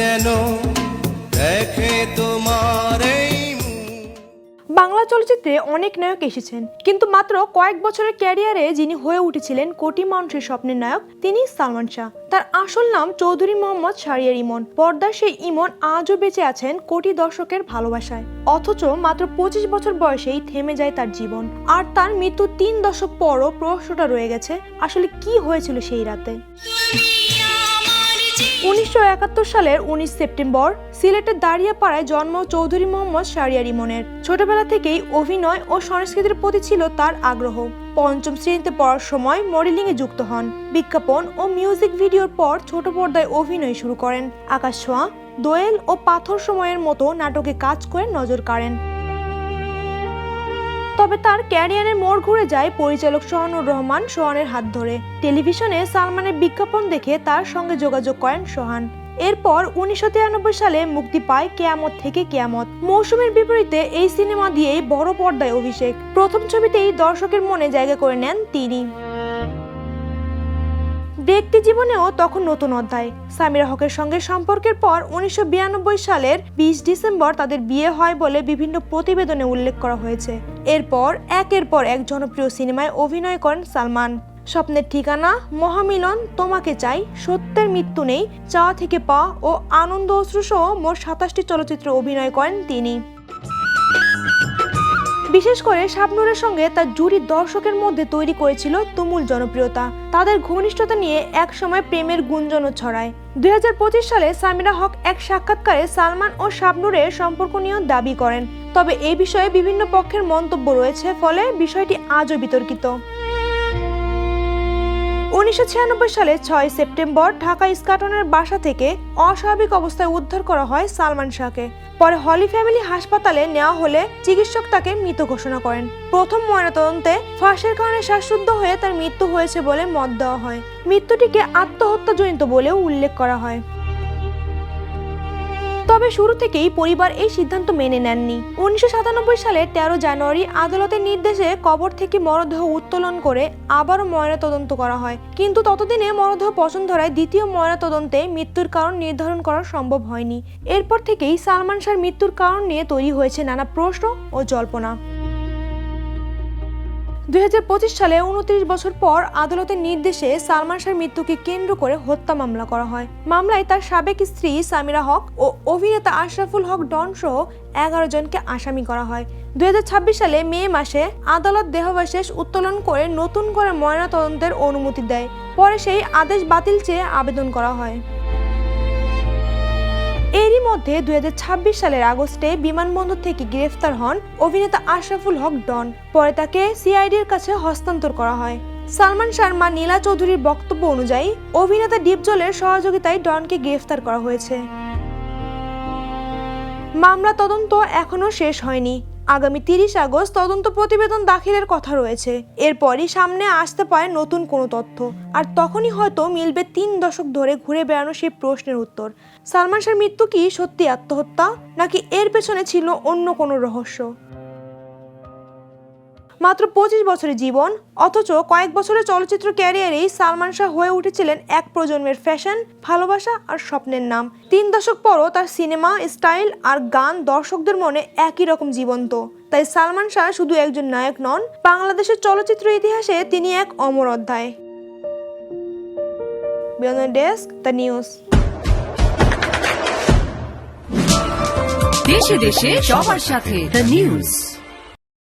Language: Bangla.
যেন দেখে তোমার এই বাংলা চলচ্চিত্রে অনেক নায়ক এসেছেন, কিন্তু মাত্র কয়েক বছরের ক্যারিয়ারে যিনি হয়ে উঠেছিলেন কোটি মানুষের স্বপ্নের নায়ক, তিনি সালমান শাহ। তার আসল নাম চৌধুরী মোহাম্মদ শাহরিয়ার ইমন। পর্দার সেই ইমন আজও বেঁচে আছেন কোটি দর্শকের ভালোবাসায়। অথচ মাত্র 25 বছর বয়সেই থেমে যায় তার জীবন। আর তার মৃত্যু 3 দশক পরও প্রশ্নটা রয়ে গেছে, আসলে কি হয়েছিল সেই রাতে। 1971 সালের 19 সেপ্টেম্বর সিলেটের দাঁড়িয়াপাড়ায় জন্ম চৌধুরী মোহাম্মদ শাহরিয়ার ইমনের। ছোটবেলা থেকেই অভিনয় ও সংস্কৃতির প্রতি ছিল তার আগ্রহ। পঞ্চম শ্রেণীতে পড়ার সময় মডেলিং এ যুক্ত হন। বিজ্ঞাপন ও মিউজিক ভিডিওর পর ছোট পর্দায় অভিনয় শুরু করেন। আকাশ ছোঁয়া, দোয়েল ও পাথর সময়ের মতো নাটকে কাজ করে নজর কাড়েন। তবে তার ক্যারিয়ারের মোড় ঘুরে যায় পরিচালক সোহানুর রহমান সোহানের হাত ধরে। টেলিভিশনে সালমানের বিজ্ঞাপন দেখে তার সঙ্গে যোগাযোগ করেন সোহান। এরপর 1993 সালে মুক্তি পায় কেয়ামত থেকে কেয়ামত। মৌসুমের বিপরীতে এই সিনেমা দিয়েই বড় পর্দায় অভিষেক। প্রথম ছবিতেই দর্শকের মনে জায়গা করে নেন তিনি। ব্যক্তি জীবনেও তখন নতুন অধ্যায়। সামিরা হকের সঙ্গে সম্পর্কের পর 1992 সালের 20 ডিসেম্বর তাদের বিয়ে হয় বলে বিভিন্ন প্রতিবেদনে উল্লেখ করা হয়েছে। এরপর একের পর এক জনপ্রিয় সিনেমায় অভিনয় করেন সালমান। স্বপ্নের ঠিকানা, মহামিলন, তোমাকে চাই, সত্যের মৃত্যু নেই, চাওয়া থেকে পাওয়া ও আনন্দ অশ্রু সহ মোট 27টি চলচ্চিত্রে অভিনয় করেন তিনি। বিশেষ করে শাবনূরের সঙ্গে তার জুটি দর্শকের মধ্যে তৈরি করেছিল তুমুল জনপ্রিয়তা। তাদের ঘনিষ্ঠতা নিয়ে এক সময় প্রেমের গুঞ্জনও ছড়ায়। 2025 সালে সামিরা হক এক সাক্ষাৎকারে সালমান ও শাবনূরের সম্পর্ক নিয়ে দাবি করেন। তবে এই বিষয়ে বিভিন্ন পক্ষের মন্তব্য রয়েছে, ফলে বিষয়টি আজও বিতর্কিত। 1996 সালে 6 সেপ্টেম্বর ঢাকা ইস্কাটনের বাসা থেকে অস্বাভাবিক অবস্থায় উদ্ধার করা হয় সালমান শাহকে। পরে হলি ফ্যামিলি হাসপাতালে নেওয়া হলে চিকিৎসক তাকে মৃত ঘোষণা করেন। প্রথম ময়নাতদন্তে ফাঁসের কারণে শ্বাসরুদ্ধ হয়ে তার মৃত্যু হয়েছে বলে মত দেওয়া হয়। মৃত্যুটিকে আত্মহত্যাজনিত বলেও উল্লেখ করা হয়। তবে শুরু থেকেই পরিবার এই সিদ্ধান্ত মেনে নেননি। 1997 সালের 13 জানুয়ারি আদালতের নির্দেশে কবর থেকে মরদেহ উত্তোলন করে আবারও ময়নাতদন্ত করা হয়। কিন্তু ততদিনে মরদেহ পচন ধরায় দ্বিতীয় ময়নাতদন্তে মৃত্যুর কারণ নির্ধারণ করা সম্ভব হয়নি। এরপর থেকেই সালমান শাহর মৃত্যুর কারণ নিয়ে তৈরি হয়েছে নানা প্রশ্ন ও জল্পনা। 2025 সালে 29 বছর পর আদালতের নির্দেশে সালমান শাহর মৃত্যুকে কেন্দ্র করে হত্যা মামলা করা হয়। মামলায় তার সাবেক স্ত্রী সামিরা হক ও অভিনেতা আশরাফুল হক ডন সহ 11 জনকে আসামি করা হয়। 2026 সালে মে মাসে আদালত দেহাবশেষ উত্তোলন করে নতুন করে ময়নাতদন্তের অনুমতি দেয়। পরে সেই আদেশ বাতিল চেয়ে আবেদন করা হয়। এরই মধ্যে 2026 সালের আগস্টে বিমানবন্দর থেকে গ্রেফতার হন অভিনেতা আশরাফুল হক ডন। পরে তাকে সিআইডির কাছে হস্তান্তর করা হয়। সালমান শাহর মা নীলা চৌধুরীর বক্তব্য অনুযায়ী অভিনেতা ডিপজলের সহযোগিতায় ডনকে গ্রেফতার করা হয়েছে। মামলা তদন্ত এখনো শেষ হয়নি। আগামী 30 আগস্ট তদন্ত প্রতিবেদন দাখিলের কথা রয়েছে। এরপরই সামনে আসতে পারে নতুন কোনো তথ্য, আর তখনই হয়তো মিলবে 3 দশক ধরে ঘুরে বেড়ানো সেই প্রশ্নের উত্তর। সালমান শাহর মৃত্যু কি সত্যি আত্মহত্যা, নাকি এর পেছনে ছিল অন্য কোনো রহস্য? মাত্র 25 বছরের জীবন, অথচ কয়েক বছরের চলচ্চিত্র ক্যারিয়ারেই সালমান শাহ হয়ে উঠেছিলেন এক প্রজন্মের ফ্যাশন, ভালোবাসা আর স্বপ্নের নাম। 3 দশক পরও তার সিনেমা, স্টাইল আর গান দর্শকদের মনে একই রকম জীবন্ত। তাই সালমান শাহ শুধু একজন নায়ক নন, বাংলাদেশের চলচ্চিত্র ইতিহাসে তিনি এক অমর অধ্যায়। Beyond desk, the news. দেশে দেশে সবার সাথে, দ্য নিউজ।